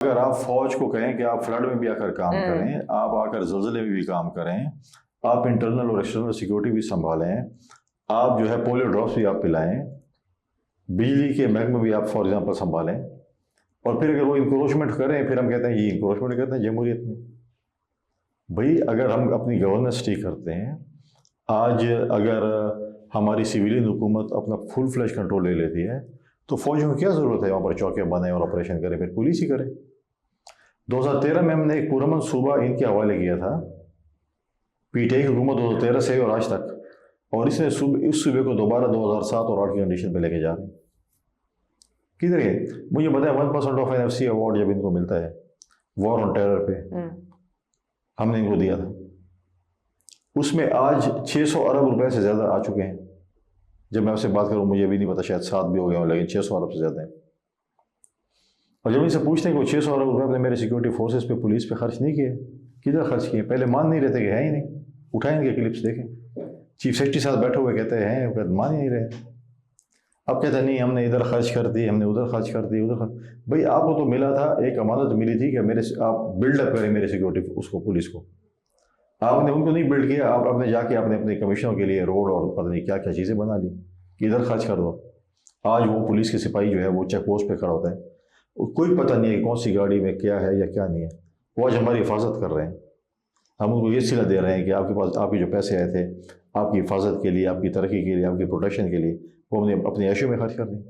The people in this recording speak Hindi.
अगर आप फौज को कहें कि आप फ्लड में भी आकर काम हम्म। करें, आप आकर जल्जले में भी काम करें, आप इंटरनल और एक्सटर्नल सिक्योरिटी भी संभालें, आप जो है पोलियो ड्रॉप्स भी आप पिलाएं, बिजली के महकमे भी आप फॉर एग्जांपल संभालें, और फिर अगर वो इंक्रोचमेंट करें फिर हम कहते हैं ये इंक्रोचमेंट करते हैं जमहूरियत में। भाई अगर हम अपनी गवर्नेंस ठीक करते हैं, आज अगर हमारी सिविलियन हुकूमत अपना फुल फ्लैश कंट्रोल ले लेती है तो फौज में क्या ज़रूरत है वहाँ पर चौकियाँ बनाए और ऑपरेशन करें, फिर पुलिस ही करे। 2013 में हमने एक पूरा मनसूबा इनके हवाले किया था, पीटीआई की हुकूमत 2013 से और आज तक, और इसने इस सूबे को दोबारा 2007 और 8 की कंडीशन पे लेके जा रहे हैं। किधर है मुझे बताया 1% ऑफ एनएफसी अवार्ड जब इनको मिलता है वॉर ऑन टेरर पे, हमने इनको दिया था, उसमें आज 600 अरब रुपए से ज़्यादा आ चुके हैं। जब मैं आपसे बात करूं मुझे भी नहीं पता, शायद 7 भी हो गए हों, लेकिन 600 अरब से ज़्यादा है। और जब इनसे पूछते हैं कि 600 अरब रुपए अपने मेरे सिक्योरिटी फोर्सेस पे, पुलिस पे खर्च नहीं किए, किधर खर्च किए? पहले मान नहीं रहते कि है ही नहीं, उठाएं इनके क्लिप्स देखें, चीफ सेक्रेटरी साथ बैठे हुए कहते हैं, कहते मान ही नहीं रहे। अब कहते हैं नहीं हमने इधर खर्च कर दी, हमने उधर खर्च कर दी, उधर खर्च। भाई आपको तो मिला था, एक अमानत मिली थी कि मेरे आप बिल्डअप करें मेरे सिक्योरिटी उसको, पुलिस को। आपने उनको नहीं बिल्ड किया, आप अपने जाके आपने अपने कमिश्नरों के लिए रोड और पता नहीं क्या क्या चीज़ें बना ली कि इधर खर्च कर दो। आज वो पुलिस के सिपाही जो है वो चेक पोस्ट पे खड़ा होता है, कोई पता नहीं है कि कौन सी गाड़ी में क्या है या क्या नहीं है। वो आज हमारी हिफाजत कर रहे हैं, हम उनको ये सिला दे रहे हैं कि आपके पास आपके जो पैसे आए थे आपकी हिफाजत के लिए, आपकी तरक्की के लिए, आपकी प्रोटेक्शन के लिए, वो हमने अपने ऐशों में खर्च कर दी।